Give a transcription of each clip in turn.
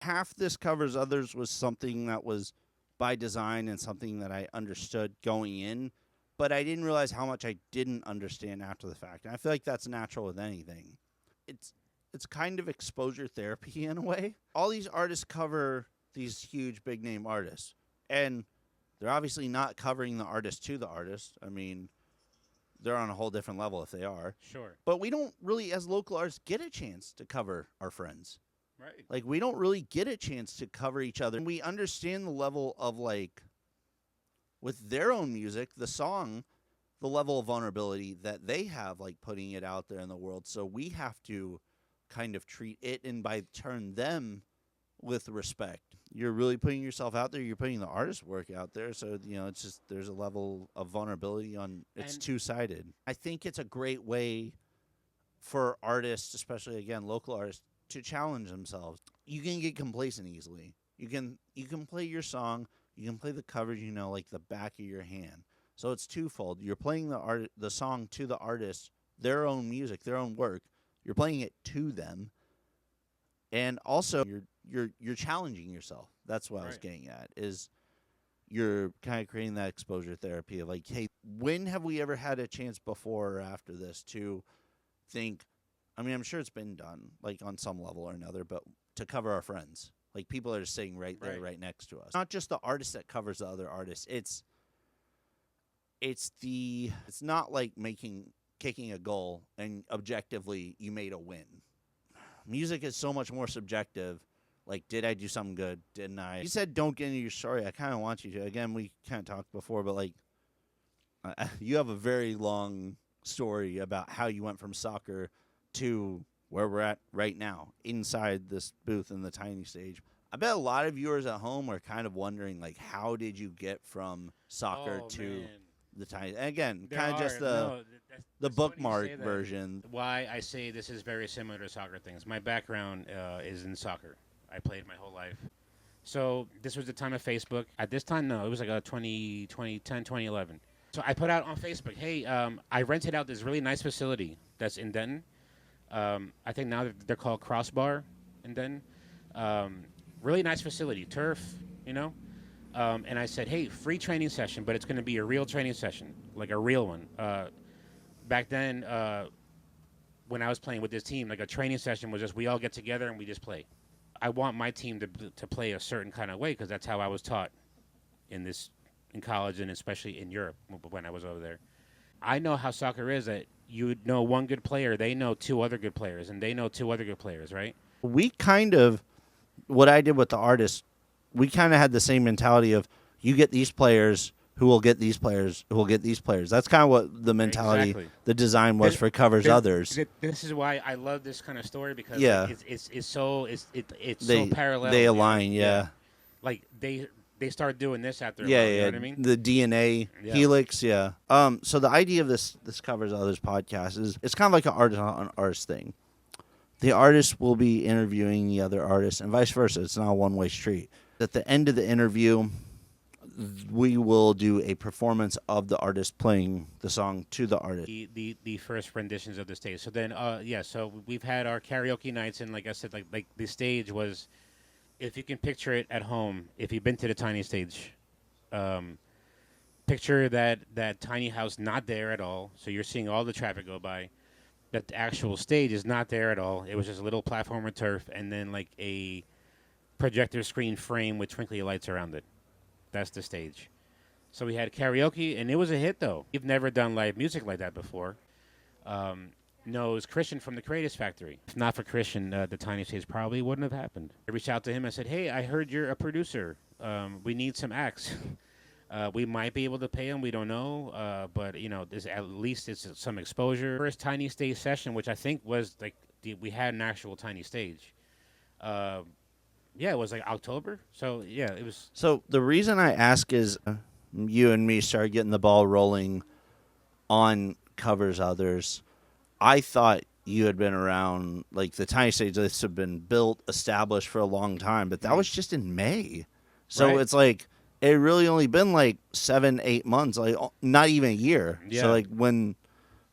Half this covers others was something that was by design and something that I understood going in, but I didn't realize how much I didn't understand after the fact. And I feel like that's natural with anything. It's it's kind of exposure therapy in a way. All these artists cover these huge big name artists, and they're obviously not covering the artist to the artist. I mean, they're on a whole different level if they are. Sure. But we don't really, as local artists, get a chance to cover our friends. Right. Like, we don't really get a chance to cover each other. We understand the level of, like, with their own music, the song, the level of vulnerability that they have, like, putting it out there in the world. So we have to kind of treat it and, by turn, them with respect. You're really putting yourself out there. You're putting the artist's work out there. So, it's just there's a level of vulnerability on it's And two-sided. I think it's a great way for artists, especially, again, local artists, to challenge themselves. You can get complacent easily. You can play your song, you can play the covers, like the back of your hand. So it's twofold. You're playing the song to the artist, their own music, their own work. You're playing it to them, and also you're challenging yourself. That's what I was right. getting at. Is you're kind of creating that exposure therapy of like, hey, when have we ever had a chance before or after this to think? I mean, I'm sure it's been done, like on some level or another, but to cover our friends, like people are just sitting right there, Right. right next to us. Not just the artist that covers the other artist. It's not like kicking a goal and objectively you made a win. Music is so much more subjective. Like, did I do something good? Didn't I? You said don't get into your story. I kind of want you to. Again, we kind of talked before, but like, you have a very long story about how you went from soccer to where we're at right now, inside this booth in the tiny stage. I bet a lot of viewers at home are kind of wondering, like, how did you get from soccer Oh to man. the tiny? And again, There kind of just are the no. the That's funny you bookmark say that. version. Why I say this is very similar to soccer things. My background is in soccer. I played my whole life. So this was the time of Facebook. At this time, no, it was like a 2010, 2011. So I put out on Facebook, hey, I rented out this really nice facility that's in Denton. I think now they're called Crossbar in Denton. Really nice facility, turf, you know. And I said, hey, free training session, but it's going to be a real training session, like a real one. Back then, when I was playing with this team, like a training session was just we all get together and we just play. I want my team to play a certain kind of way because that's how I was taught in college and especially in Europe when I was over there. I know how soccer is that you know one good player, they know two other good players, and they know two other good players, right? We kind of, what I did with the artists, we kind of had the same mentality of you get these players who will get these players who will get these players. That's kind of what the mentality, Exactly. the design was for covers Th- others. This is why I love this kind of story because Yeah. like, it's so it's They so parallel. they you know? align, yeah. Like they start doing this after a Yeah, while. You know yeah, what I mean? the DNA Yeah. helix, yeah. So the idea of this covers others podcast is it's kind of like an artist on artist thing. The artist will be interviewing the other artist, and vice versa. It's not a one way street. At the end of the interview, we will do a performance of the artist playing the song to the artist. The first renditions of the stage. So then so we've had our karaoke nights and like I said like the stage was if you can picture it at home, if you've been to the tiny stage, picture that tiny house not there at all. So you're seeing all the traffic go by. That the actual stage is not there at all. It was just a little platform of turf and then like a projector screen frame with twinkly lights around it. That's the stage. So we had karaoke, and it was a hit, though. You've never done live music like that before. No, it was Christian from the Creators Factory. If not for Christian, the Tiny Stage probably wouldn't have happened. I reached out to him. I said, hey, I heard you're a producer. We need some acts. We might be able to pay him. We don't know. But, there's at least it's some exposure. First Tiny Stage session, which I think was like we had an actual Tiny Stage. Yeah, it was like October. So, yeah, it was. So the reason I ask is you and me started getting the ball rolling on covers others. I thought you had been around, like the tiny stage lists have been built, established for a long time, but that was just in May. So Right. it's like it really only been like 7-8 months, like not even a year. Yeah. So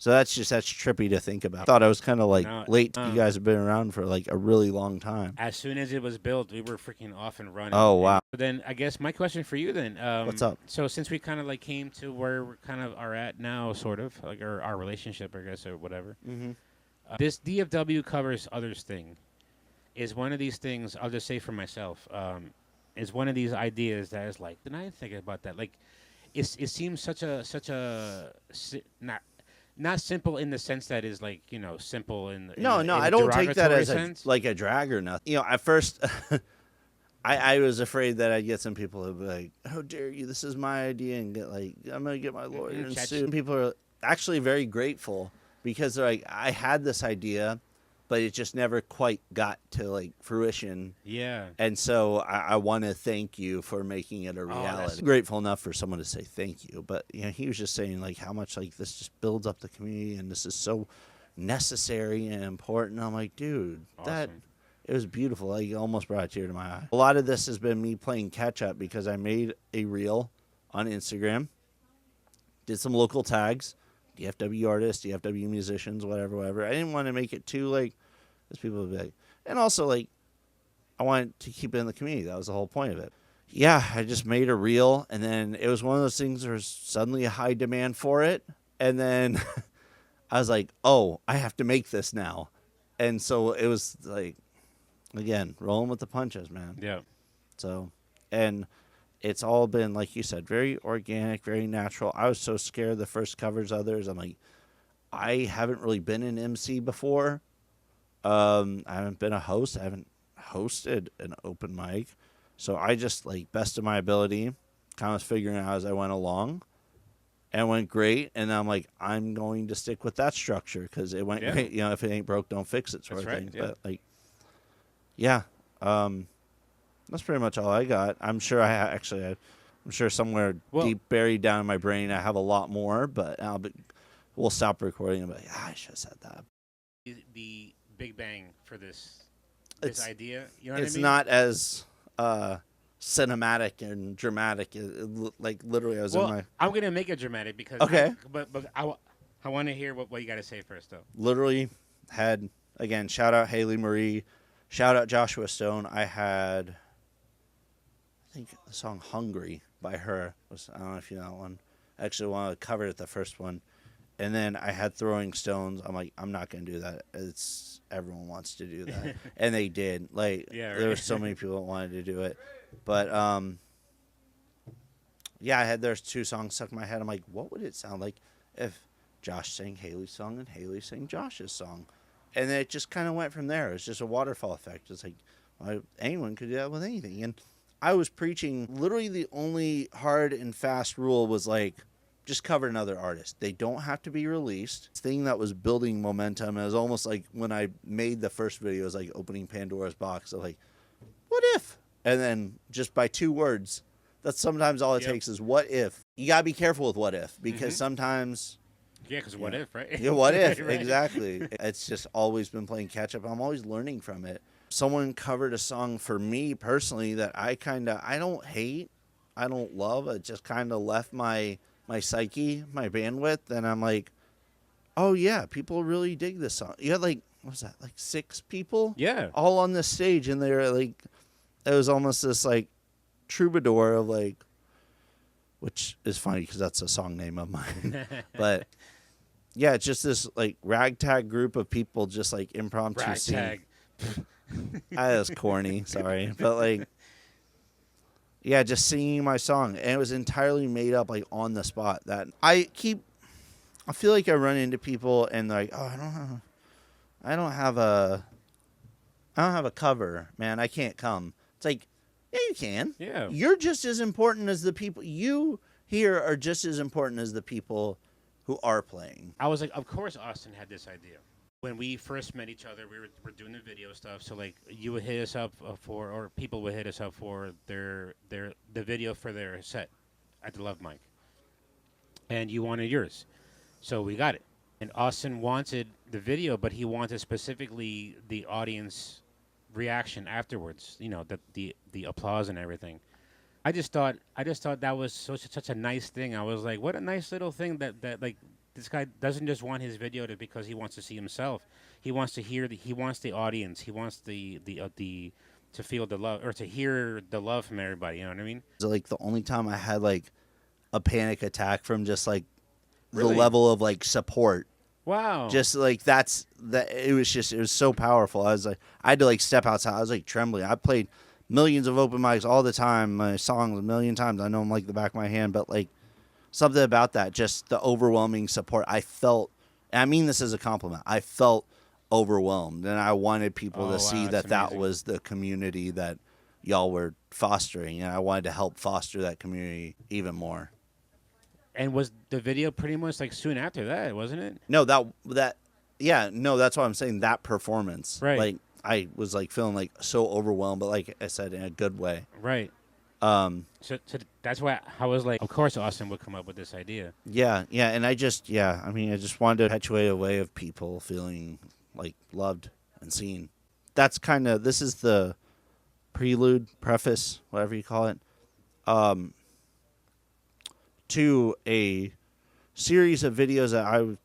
So that's trippy to think about. I thought I was kind of like No, late. You guys have been around for like a really long time. As soon as it was built, we were freaking off and running. Oh, wow. And then I guess my question for you then. What's up? So since we kind of like came to where we kind of are at now, sort of like our relationship, I guess, or whatever. Mm-hmm. This DFW covers others thing is one of these things. I'll just say for myself, is one of these ideas that is like, did I think about that? Like, it seems such a not simple in the sense that is like simple in No, in I don't take that derogatory as sense. like a drag or nothing. At first, I was afraid that I'd get some people who would be like, "How dare you? This is my idea," and get like, "I'm gonna get my lawyer and sue." And people are actually very grateful because they're like, "I had this idea, but it just never quite got to like fruition." Yeah. And so I want to thank you for making it a reality. Grateful enough for someone to say thank you, but he was just saying like how much like this just builds up the community and this is so necessary and important. I'm like, dude, Awesome. it was beautiful. Like, it almost brought a tear to my eye. A lot of this has been me playing catch up because I made a reel on Instagram, did some local tags, DFW artists, DFW musicians, whatever. I didn't want to make it too like, as people would be like, and also like, I wanted to keep it in the community. That was the whole point of it. Yeah, I just made a reel, and then it was one of those things. There was suddenly a high demand for it, and then I was like, "Oh, I have to make this now," and so it was like, again, rolling with the punches, man. Yeah. So, and it's all been like you said, very organic, very natural. I was so scared the first covers others. I'm like, I haven't really been an MC before. I haven't been a host. I haven't hosted an open mic. So I just, like, best of my ability, kind of was figuring out as I went along. And it went great. And I'm like, I'm going to stick with that structure because it went great. If it ain't broke, don't fix it sort That's of right, thing. yeah. But, like, yeah. That's pretty much all I got. I'm sure I'm sure somewhere deep buried down in my brain I have a lot more, but we'll stop recording and be like, I should have said that. The Big Bang for this idea, you know what I mean? It's not as cinematic and dramatic. Like literally, I was in my. I'm gonna make it dramatic because Okay. but I want to hear what you got to say first though. Literally had again. Shout out Haley Marie. Shout out Joshua Stone. I had, I think the song "Hungry" by her was. I don't know if you know that one. Actually, one I covered it the first one, and then I had Throwing Stones. I'm like, I'm not gonna do that. It's everyone wants to do that, and they did. Like, there were so many people that wanted to do it, but yeah, I had there's two songs stuck in my head. I'm like, what would it sound like if Josh sang Haley's song and Haley sang Josh's song? And then it just kind of went from there. It was just a waterfall effect. It's like, well, anyone could do that with anything. And I was preaching, literally the only hard and fast rule was like, just cover another artist. They don't have to be released. This thing that was building momentum. It was almost like when I made the first video, it was like opening Pandora's box. So like, what if? And then just by 2 words, that's sometimes all it takes is what if. You got to be careful with what if because sometimes... Yeah, because what if, right? Yeah, what if? Right. Exactly. It's just always been playing catch up. I'm always learning from it. Someone covered a song for me personally that I don't hate, I don't love. It just kind of left my psyche, my bandwidth, and I'm like, oh yeah, people really dig this song. You had like, what was that, like 6 people? Yeah. All on this stage, and they're like, it was almost this like troubadour of like, which is funny because that's a song name of mine, but. Yeah, it's just this like ragtag group of people just like impromptu Ragtag. That was corny, sorry. But like yeah, just singing my song. And it was entirely made up like on the spot. That I feel like I run into people and like, oh, I don't have a cover, man. I can't come. It's like, yeah, you can. Yeah. You're just as important as the people you here are just as important as the people who are playing. I was like, of course Austin had this idea. When we first met each other, we were doing the video stuff. So like, you would hit us up or people would hit us up for the video for their set at the Love Mic, and you wanted yours, so we got it. And Austin wanted the video, but he wanted specifically the audience reaction afterwards. You know, the applause and everything. I just thought that was such a nice thing. I was like, what a nice little thing that like this guy doesn't just want his video to because he wants to see himself. He wants to hear he wants the audience. He wants the to feel the love or to hear the love from everybody. You know what I mean? So, like the only time I had like a panic attack from just like Really? the level of like support. Wow. Just like that. It was so powerful. I was like, I had to like step outside. I was like trembling. I played millions of open mics all the time. My songs a million times. I know them like the back of my hand. But like something about that, just the overwhelming support. I felt. And I mean this as a compliment. I felt overwhelmed, and I wanted people Oh, to see wow, that that's amazing. was the community that y'all were fostering, and I wanted to help foster that community even more. And was the video pretty much like soon after that, wasn't it? No, yeah, no, that's what I'm saying. That performance, Right. like I was like feeling like so overwhelmed, but like I said, in a good way. Right. Um, So that's why I was like, of course Austin would come up with this idea. yeah, and I just wanted to perpetuate a way of people feeling like loved and seen. That's this is the prelude, preface, whatever you call it, to a series of videos that I was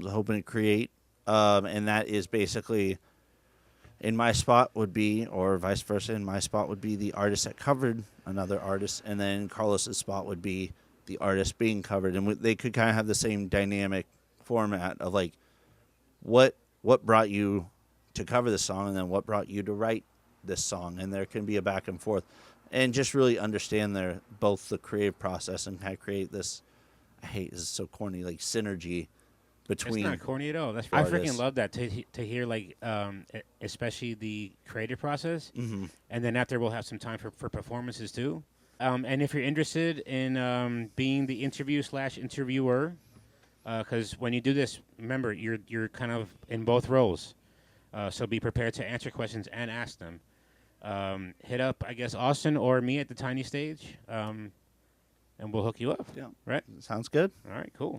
hoping to create, and that is basically in my spot would be, or vice versa, in my spot would be the artist that covered another artist, and then Carlos's spot would be the artist being covered, and they could kind of have the same dynamic format of like what brought you to cover this song, and then what brought you to write this song, and there can be a back and forth, and just really understand both the creative process and how to create this. I hate this is so corny, like synergy between. It's not corny at all. I freaking artists. love that to hear like especially the creative process, Mm-hmm. and then after we'll have some time for performances too. And if you're interested in being the interview/interviewer, because when you do this, remember you're kind of in both roles, so be prepared to answer questions and ask them. Hit up, I guess, Austin or me at the Tiny Stage, and we'll hook you up. Yeah. Right. Sounds good. All right. Cool.